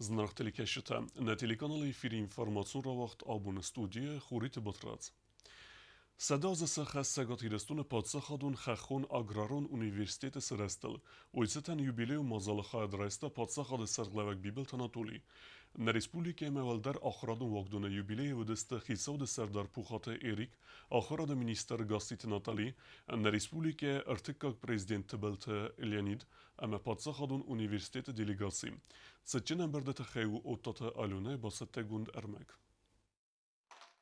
Znarhteli keshita, na telekanali efiri informacion ra vaxt abun studiye خوریت بطرات. سداز سخ سگاتیرستون پادسخادون خخون اگرارون اونیورسیتت سرستل ویستن یوبیلیو مازال خواهد رایستا پادسخاد سرغلوک بیبل تناتولی. Na Respublike Mevalder آخرادون واقدون یوبیلی و دست خیسود سردار پوخات ایریک آخراد مینیستر گاستیت ناتالی na Respublike ارتکاک پریزیدنت بلت لیانید اما پادسخادون اونیورسیتت دیلیگاسی. ستجنن بردت خیو اوتات آلونه با ستگوند ارمک.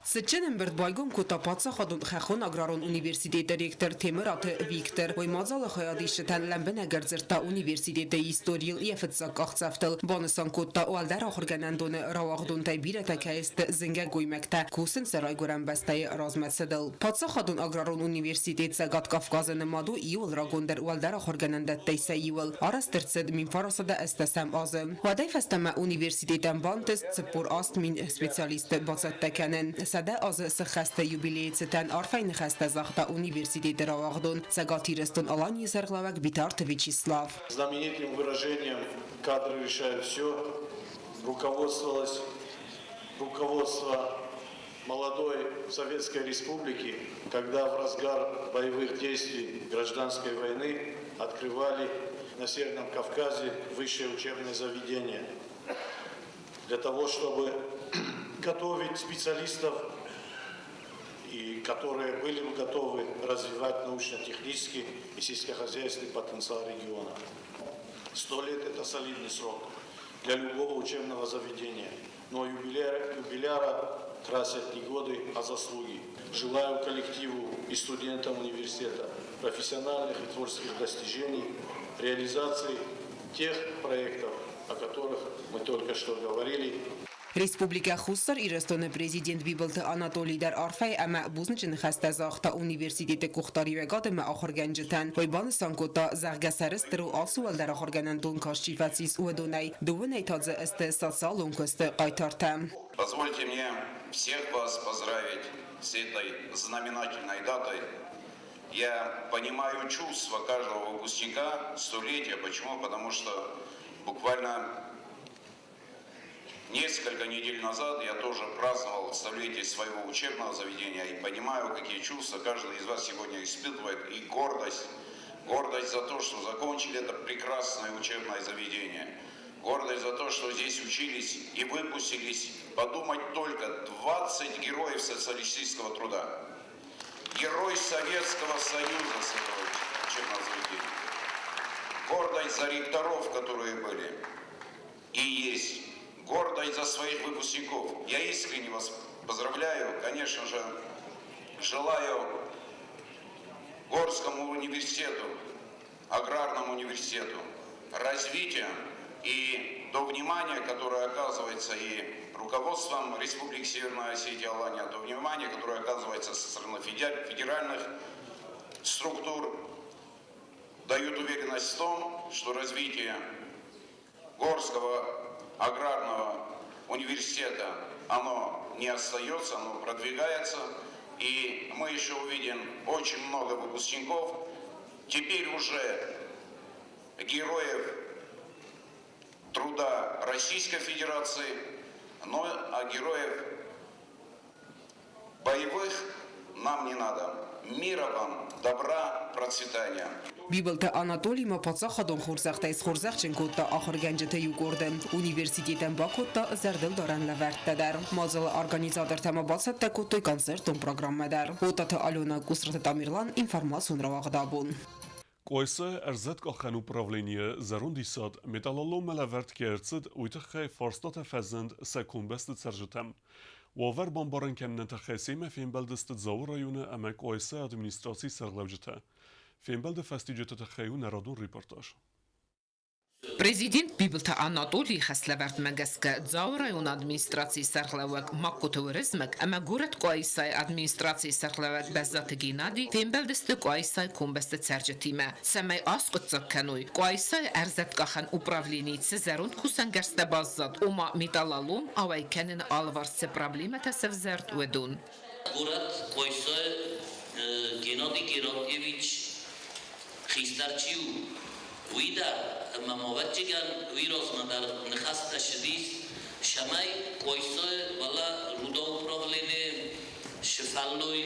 Сеченем бирдбайгум кута патсахадун хахон аграрон университета ректор Темират Виктор оймазал хаядиштан ламбена герзерта университета историл ефетсак ахцафтал бонсан кута уалдар ахырганандун равагдун тайбирата кайст зинга гоймакта кусин сарай гурам бастай разматсадал патсахадун аграрон университет сагат кавказын маду иул рагундер уалдар ахырганандат тайсайил арастырцед мин фарасада эстасам азым вадай фастама университетан бантест цпур аст мин специалист бацаттаканен سده از سخسته یوبیلیتن آرفین خسته زخته университет равагдун сагатирестун алани сарглавак Битарт Вячеслав. Знаменитым выражением «кадры решают все» руководство молодой Советской Республики, когда в разгар боевых действий гражданской войны открывали на Северном Кавказе высшее учебное заведение для того, чтобы готовить специалистов, и которые были бы готовы развивать научно-технический и сельскохозяйственный потенциал региона. 100 лет – это солидный срок для любого учебного заведения, но юбиляра красят не годы, а заслуги. Желаю коллективу и студентам университета профессиональных и творческих достижений, реализации тех проектов, о которых мы только что говорили. Республика Хусар Ирестон президент Бибелт Анатолий Дар Арфай ама бузничин хасте захта университет Кухтари вегад ма ахырганжтан вайбан санкота заргасарстру асуал дар ахырганандун кашчифатсис удунай дувнай тадзе эсте социалун косте кайтартам. Позвольте мне всех вас поздравить с этой знаменательной датой. Я понимаю чувства каждого выпускника столетия. Почему? Потому что буквально несколько недель назад я тоже праздновал столетие своего учебного заведения и понимаю, какие чувства каждый из вас сегодня испытывает, и гордость. Гордость за то, что закончили это прекрасное учебное заведение. Гордость за то, что здесь учились и выпустились, подумать только, 20 героев социалистического труда. Герой Советского Союза с этого учебного заведения. Гордость за ректоров, которые были и есть. Гордость за своих выпускников. Я искренне вас поздравляю, конечно же, желаю Горскому университету, Аграрному университету развития и то внимание, которое оказывается и руководством Республики Северная Осетия, Алания, то внимание, которое оказывается со стороны федеральных структур, дают уверенность в том, что развитие Горского аграрного университета, оно не остается, оно продвигается, и мы еще увидим очень много выпускников, теперь уже героев труда Российской Федерации, но а героев боевых нам не надо. Мира вам, добра, процветания. Бибелт Анатолий мапацахадон хурзахтайс хурзахчин кутта ахырганжата югорден университетен бакутта зардыл даран лаварттадар мазал организатор тамабасатта куттой концертун программадар отата алена кусрата тамирлан информацион равагдабун. Койсе эрзет кахен управление зарундисад металлолом лаверт керцед уйтخه фарстат фазند سکون بست سرجتم واور بامبارن کنن تخصیم فینبلدست زاور رایونه امک قایسه ادمینستراسی سرلوجته فینبلد فستیجت تخیون نرادون ریپورتاج Президент Бибелт Анатолий Хаславарт Магаска Дзау район администрации Сархлавак Маккутуризмак, ама город Куайсай администрации Сархлавак Баззат Генади, Фембелдесты Куайсай Кумбесты Царджатима. Самай Аскутцак Кануй, Куайсай Арзат Кахан управленицы Зарунд Кусангарста Баззат, Ума Металлалум, Авайкенен Алварсе проблемата Севзарт Уэдун. Город Куайсай Геннадий Геннадьевич Христарчиу ويدا اما موجهان ويروز مدار نخست شديد شماي كويسه ولا رودو بروبلينه شفالوي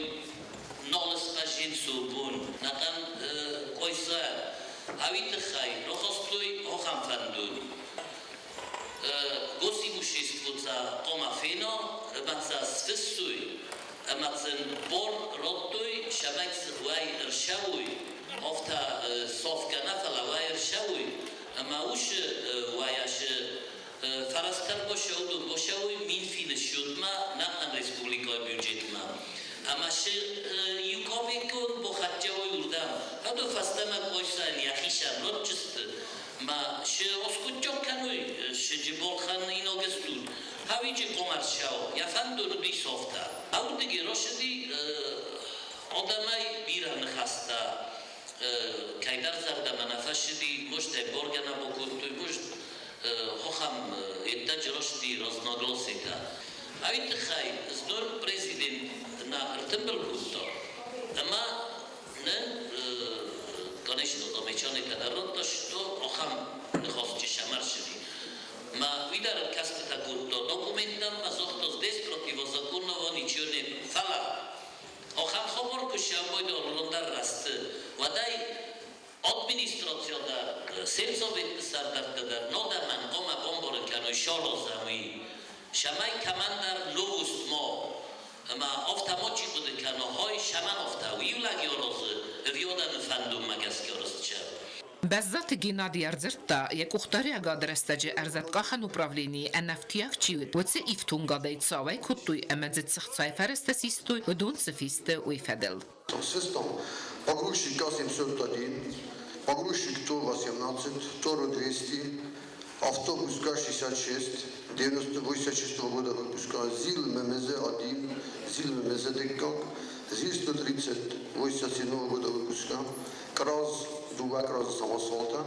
نولس باجين سوبون نقن كويسه هاويت خاي روخستوي هوخام فاندون Gosi mušistvuca Toma Fino, maca svisui, macen bor rotuj, šamajc vaj ršavuj, ofta sovka nafala vaj ršavuj, ma už vajaš faraskar bošavuj min fine šutma na respublikoj budžetma. Ama še jukovekon bohatjavoj urdam, hado fastama kojsa jahišan rodčist, ما شه اسکوچون کنوی شه جبال خان اینو گستود هاوی چه قمر شاو یا فندون بی صفتا او دیگه راشدی آدمای بیران خسته کایدار زرده منافشدی مشت برگنا بکن توی مشت خوام اتج راشدی رزنگلوسیتا هاوی تخای زنور پرزیدنت نا ارتبل کودتا اما نه Конечно, замечание народа, что охам не хочет шамарши. Ма видар каспета гурто документам азохто здесь противозаконного ничего не фала. Охам хобор кушамбой до лондар раст. Вадай администрация да сельсовет сардарта да нодаман кома бомборен каной шоло зами. Шамай командар новост мо. Ма автомочи буде кано хой шаман офта виулаги ороз виодан фандум магаскоросча. بزات گینادی ارزرتا یک اختاری اگادر استجه ارزتگاهن управлінی انفتیاک چیوید و چه ایفتون گادای تساوی کتوی امزد سخصای فرست سیستوی و دون سفیست وی فدل. System pogrušik K701, pogrušik ТОР-18, ТОР-200, автобус К-66, 96 года выпуска, ЗИЛ ММЗ-1, ЗИЛ ММЗ-ДК, ЗИЛ-130, 87 года выпуска, КРАЗ, два КРАЗа самосвалта,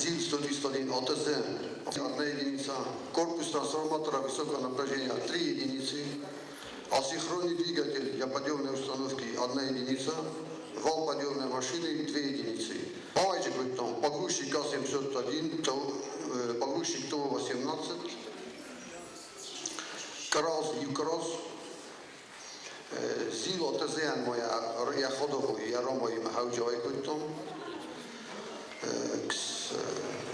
ЗИЛ-131 АТЗ, одна единица, корпус трансформатора высокого напряжения, 3 единицы, асинхронный двигатель для подъемной установки, 1 единица, вал подъемной машины, 2 единицы. Павайчик там, погрузчик К-701, погрузчик ТО-18, КРАЗ, ЮКРАЗ, ЗИЛ АТЗ моя ходовой, я ромой махауджавай там,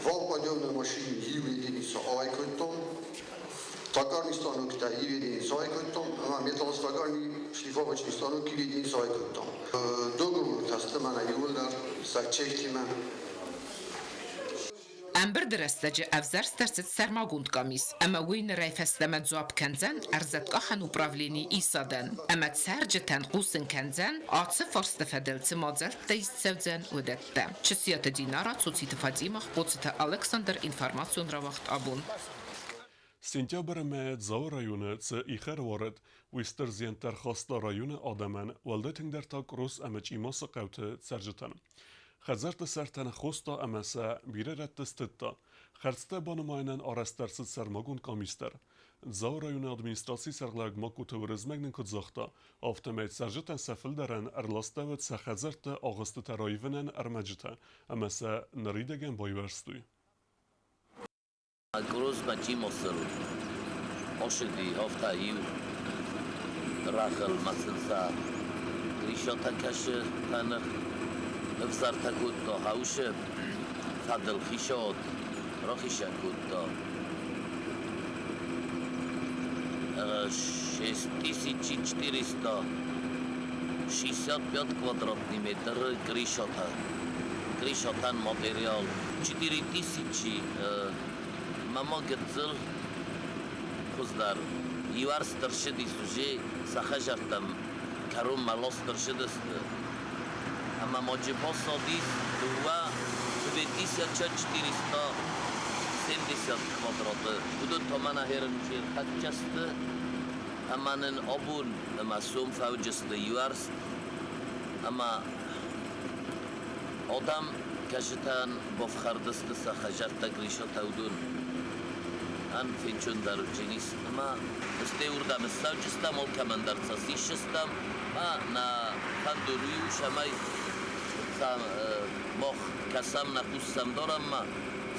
вал подъемной машины, ЮВ единица, авайкой там, токарный станок, да, ЮВ единица, авайкой там, металлостокарный шлифовочный станок, ЮВ единица, авайкой там. Договор тастымана юлдар, сачехтима. امبر درستجه افزار سترست سرماگوند کامیس اما وین رای فستمت زواب کنزن ارزتگاهن управлینی ایسادن اما تسرج تنقوسن کنزن آتس فرست فدل تمازل تیست سوزن ودته چسیات دینارا توتیت فادیمخ بوتت الکساندر انفرماسیون را وقت آبون سنتیابر مید زاو رایونه چه ایخر وارد ویستر زینتر خواستا رایون آدمان والدتنگ در تاک روز امچ ایماس قوته سرجتن. خزرت سرتن خوستا امسا بیره رد استتا خرسته بانماینن آرسترسد سرماگون کامیستر. زاو رایون ادمینستراسی سرگلگ ماکو تورزمگنن کد زختا آفتمید سرجتن سفل درن ارلاسته و تسا خزرت آغست ترایونن ارمجتا امسا نریدگن بایورستوی. Groß Bachimosel, Oshedi, Hoftaïu, Rachel, Matzensa, Grishota Kashe, Tanner, Vzartakutto, Haushe, Fadel Hishot, Rochishakutto, 6465 квадратный метр Grishota, Grishotan материал, 4000 Мама герцел куздар юар старшеди суже сахажартам карум малос старшедест ама моджи посодис дуа 2470 квадрата будут томана хернчир хатчасты аманен обун ама сум фаujасты юарс ама одам кашитан бовхардасты сахажарта гришота удун An finchun darujinis, ma este urda mesajista mol kamandar sasishista, ma na fanduriu shamai sa moch خسام نخوستم دارم ما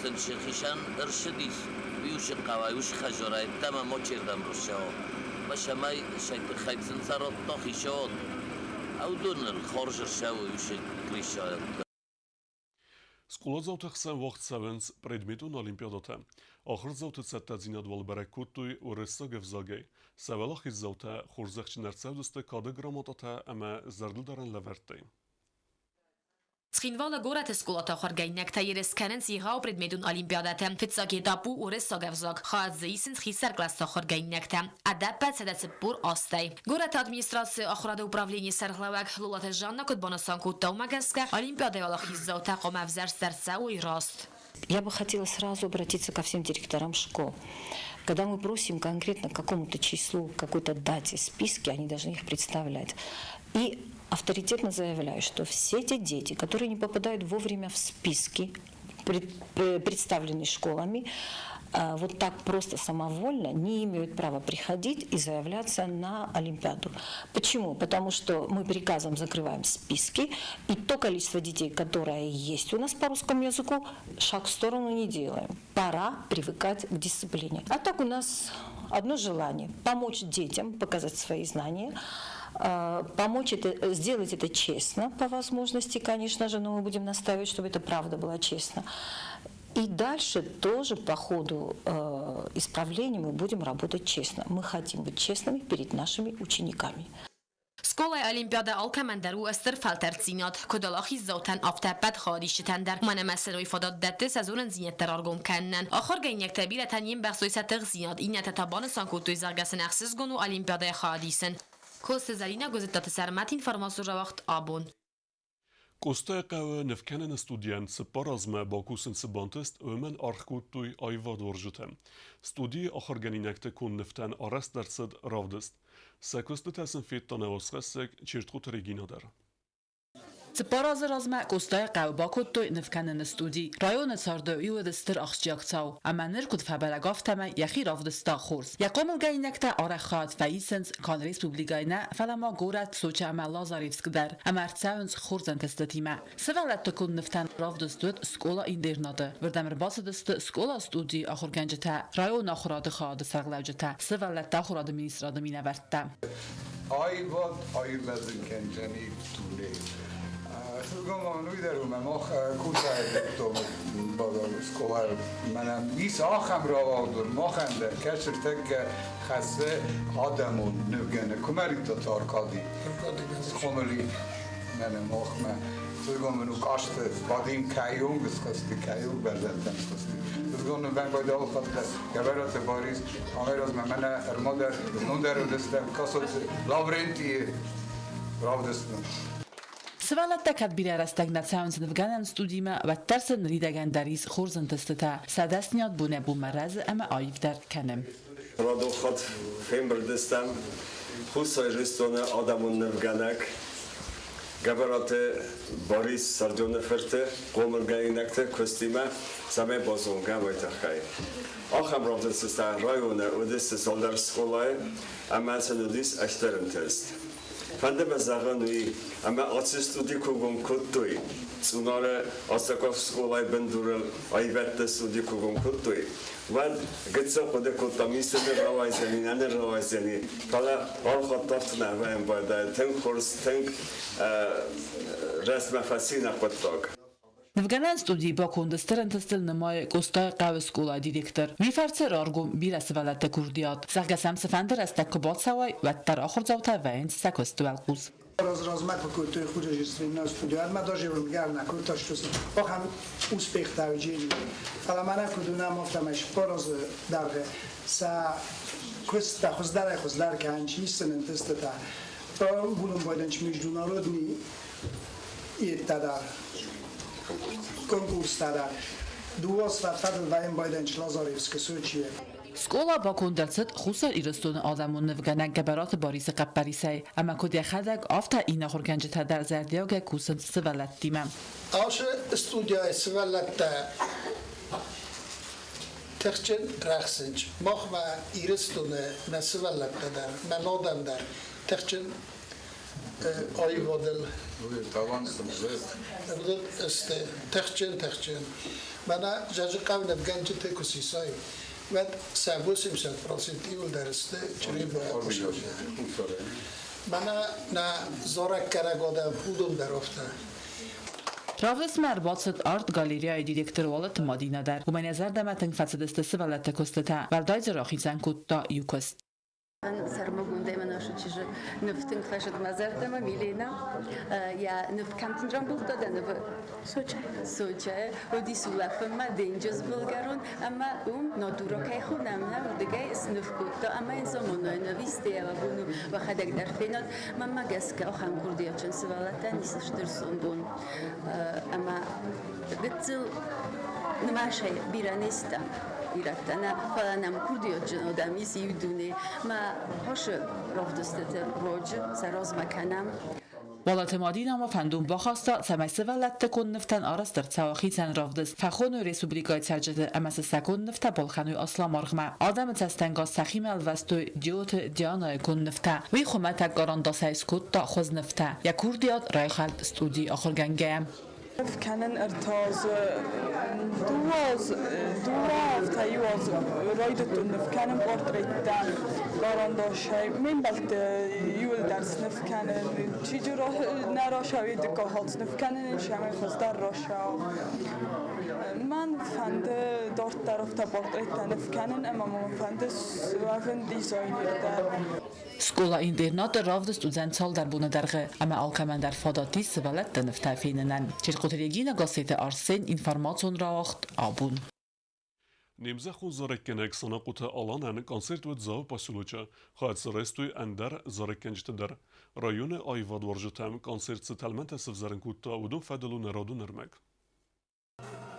سنشخیشان ارشدیس بیوش قوایوش خجرای تمام ما چردم روشا و شمای شیط خیط سنسارات تاخیشاد او دون الخارج رشاویوش کریشاد Скула завтахсан вақт савенс предметун олимпиадата. Ахыр завтат саттазинад валбаракутуй уресса гевзагей. Савалах из завта хурзахчи нарцавдусте кады грамотата ама зардылдаран лаверте. Skinvala gorat skolata xargainek tayeres kenen siha predmetun olimpiadata. Fitsaki tapu ures sagavzag. Khad zeisins xisar klasta xargainekta. Adapet sedetsipur astay. Gorat administrasi akhrada upravlenie sarhlavak lulata janna kutbanasan kutta umagaska. Олимпиада ялахиззау тaqom avzar sartsau и раст. Я бы хотела сразу обратиться ко всем директорам школ. Когда мы просим конкретно к какому-то числу, какой-то дате списки, они должны их представлять. И авторитетно заявляю, что все те дети, которые не попадают вовремя в списки, представленные школами, вот так просто самовольно не имеют права приходить и заявляться на Олимпиаду. Почему? Потому что мы приказом закрываем списки, и то количество детей, которое есть у нас по русскому языку, шаг в сторону не делаем. Пора привыкать к дисциплине. А так у нас одно желание – помочь детям показать свои знания, помочь это, сделать это честно по возможности, конечно же, но мы будем настаивать, чтобы это правда было честно. И дальше тоже по ходу исправления мы будем работать честно. Мы хотим быть честными перед нашими учениками. Skolay Olimpiada alkamandaru ester faltercinat, kodalahi zautan aftapet khadishtender. Mana mesela ifadat dette sezonun zinetter argom kennen. Akhar gaynek tabiratan yim baxsoy satır zinat inata taban sankotoy zargasen axsiz gonu Olimpiada khadisen. Kost zalina gazetat sermat informasyon vaqt abon. Kosta qawa nefkanen student separazma bakusin sebantist ömen arxkutuy ayvad vorjutem. Studi akharganinekte kun neftan arast dersid ravdist. Sakoste tasin fet tanavaskhasek chirtkhut reginader. Separaz razma kostay qawbakotoy nefkanen studi. Rayon sardo yuwedster akhchaqtsau. Amanir kut fabalagaftama yaxi ravdista khurs. Yaqom gaynekta arakhat faisens kan respublikayna falama gorat socha Lazarevskdar. Amartsauns khursan testatima. Sevalat kun neftan ravdistut skola internada. Verdamir basadist skola studi akhurganjata. Rayon akhurad khad sarglavjata. Sevalat akhurad ministrada minavarta. Ayvad ayvadın kenjani tule. Gondolom, úgy derül, mert kutattam a szkolar, mert visz áhamra valdur, mahendel, kesertekkel, hasse, adamon növgene, kumerita tarkadi. Komeli, menem ahme. Gondolom, kaste, vadim kajung, skasti kajung, bezetem skasti. Gondolom, ben vagy alkat, geverate Baris, ameraz, mert mene, ermoder, nonderődöztem, kaszot, Lavrenti, ravdöztem. Sevalat kadbira stagnacja w ganem studima و ترسن ریدگان دریس خورزن تستتا سادسنیات بونه بومرز اما آیف در کنم. رادو خود فیلم بردستم خوصای رستونه آدمون نفگانک گبرات باریس سردون فرته قومرگایی نکته کستیمه سمه بازونگه ویتا خیلی. آخر رفته ستا رایونه ودست سالدار سکولای اما سندیس اشترم تست. Fandem zaganui, ama atstudi kugum kuttui. Sunare asakov skolay bendurel ayvette studi kugum kuttui. Van gitsa kode kutamise de ravayzeni, ane ravayzeni. Kala alkhattaftna vayn bayda, ten kurs, ten resme fasina kuttag. W ganen studii bakon desteren testel nemay kostay qaw skola direktor. Mi fartser argum bila sevalat kurdiyat. Sargasam sefander astak kobat saway و در آخر زوتا وین سکست والقوز. Размах какой-то художественное студия, мы даже выбирали какой-то что похам успех тавджили. Фаламана кудуна мофтамаш пороз дарга са куста хоздар канчи сенен тестата. То будем бойденч международный и тогда конкурс тогда. Дуос фатал вайн бойденч Лазаревский Сочи. Skola bakon derset khusar irstun adamon nevganak geberat baris qaparisay ama kodi khadag afta ina khurganjta dar zardioga kusen sevalat timam. Aşe studiya sevalat Terchen raxsinch mahma irstun na sevalat dar melodam dar Terchen آیوادل Tavan sınırı. است تخچن من جاج قبل نبگنج تکوسی سای و سبوسیم سر پراسیتی و درسته چری با من نه زارک کرگاده بودم در افته Ravdes Merbatset Art Galeriya direktörü Madina der. Bu menezer demetin fasedestesi velete kosteta. Valdayzer ahizan kutta yukast. Сармагунда именно что же нефтин клашет мазертема Милена я нефт кантинжан был тогда неф Сочи оди сулафма деньжес булгарон ама натура кай хунам на удгай снеф кутта ама замоно нависте я буну вахадак дар фенат мама гаска охам курдиячен свалата нисштерсондун ама гцил нмашай биранеста ایرتنا فلانم کردیات جنودمی سیودونه ما هاش رفتست روج سراز مکنم ولات مادینا و فندوم باخاستا سمسه ولت تکون نفتن آرستر تساوخی تن رافدست فخونو ریسوبلیگای سرجت امس سکون نفته بالخنوی اصلا مرغمه آدم تستنگا سخیم الوستو دیوت دیانای کن نفته وی خومتک گاراندا سایسکوت تا خوز نفته یا کردیات رای خلد استودی آخر گنگه كانن ارتاز دواز تايواز رايدت نف كانن بورتريتان بارانداشای من بلت یول درس نف كانن چیجو نرا شوید که هات نف كانن شمه خستر راشا من فند دارت طرف تا بورتريتان نف كانن اما من فند سوافن دیزاینر در Skola internat ravde studentsal در buna derge ama alkamen der fadati svalet den ftafinen çirkoteregina gasete arsen informasyon racht abun Nimza xun zarekkenek sanaqute alanen konsert ve zav pasuluca xat srestuy ender zarekkenjte der rayone ayvad warjetem konsert setelmente sevzaren kutta udun fedelu neradu nermek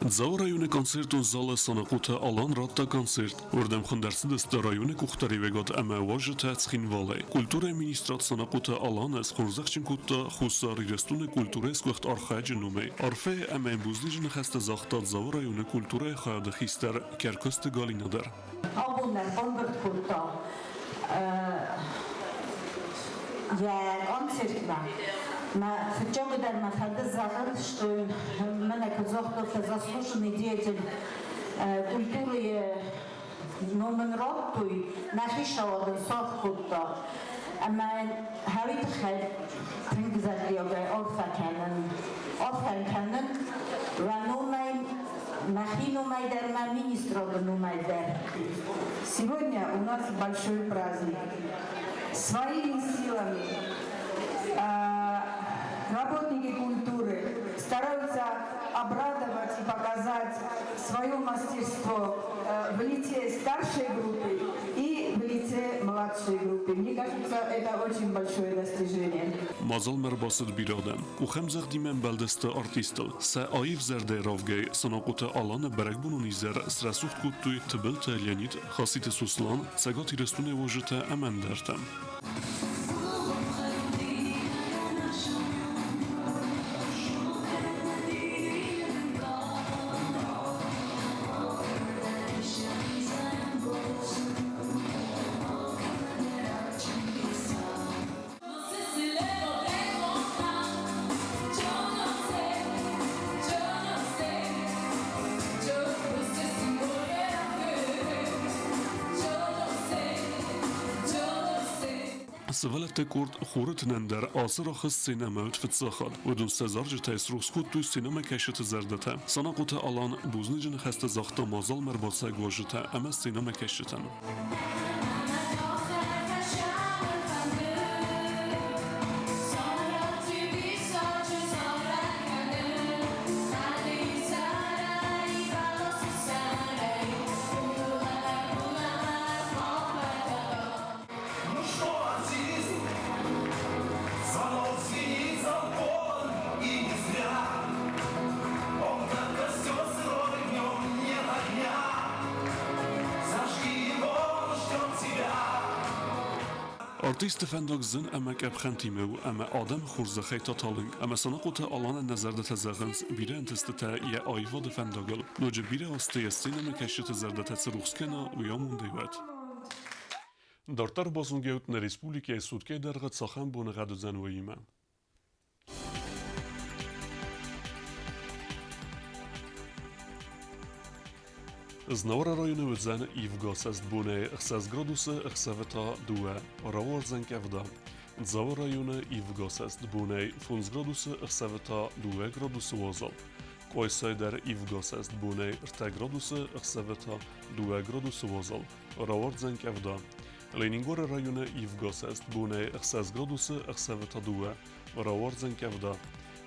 Zav rayone konsertun zala sanaqute alan ratta konsert ordem xundersidest rayone kuxtari vegot ama wajete tskhin valay kultura ministrat sanaqute alan es xurzaxchin kutta xusa rigestune kulturesk vaxt arxaj nume arfe ama buzlijin xasta zaxtat zav rayone kultura xad xister kerkost galinader Abunlar konvert kutta я концертна на фичоге дар мафада загар что мене казахто заслуженный деятель культуры номен роттуй нахишавадын сот кутта ама хавит хал трингзадиога орфаканен ранумай Махинумай дар министроднумай дар Сегодня у нас большой праздник. Своими силами работники культуры стараются обрадовать и показать свое мастерство в лице старшей группы и в лице младшей группы. Мне кажется, это очень большое достижение. Mazal merbasit biradem u xemzaq dimen beldeste artistel se ayif zerde ravgay sanaqute alan berek bunun izer strasuht kuttuy tbil telyanit xasite suslan segati restune wajete emendertem Svelete kurt xuritnen der asıraxız sinemelt fitsaxad udun sezarjete esruxskut tu sinema keşete zerdete sanaqute alan buznicin xeste zaxta mazal merbasa gwajete ama sinema keşeten Artist fendok zin emek ebxentimev ama adam xurzaxey tatalink ama sanaqute alan nazarda tazagans bire entestete ya ayva de fendogel noje bire aste sinema keşete zerdete tsruxskena u yamun devat Dartar bazungeut na Respublike Sudke dergat saxan bun gadzen weyime Znawara rajony Łydzen i w Gosest Bunej chce z gradusy chceweta due raworzen kewda. Dzała rajony i w Gosest Bunej fun z gradusy chceweta due gradusy wozol. Kojsejder i w Gosest Bunej rte gradusy chceweta due gradusy wozol raworzen kewda. Leningore rajony i w Gosest Bunej chce z gradusy chceweta due raworzen kewda.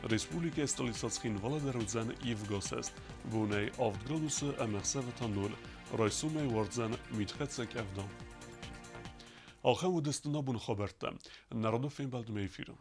Respublike Stolicackin Valaderudzen i w Gosest Bunej aft gradusy emerseveta 0 rajsumej wardzen mitchece kevda. Alchemu destynabun Hoberte, Narodofin Baldmejfir.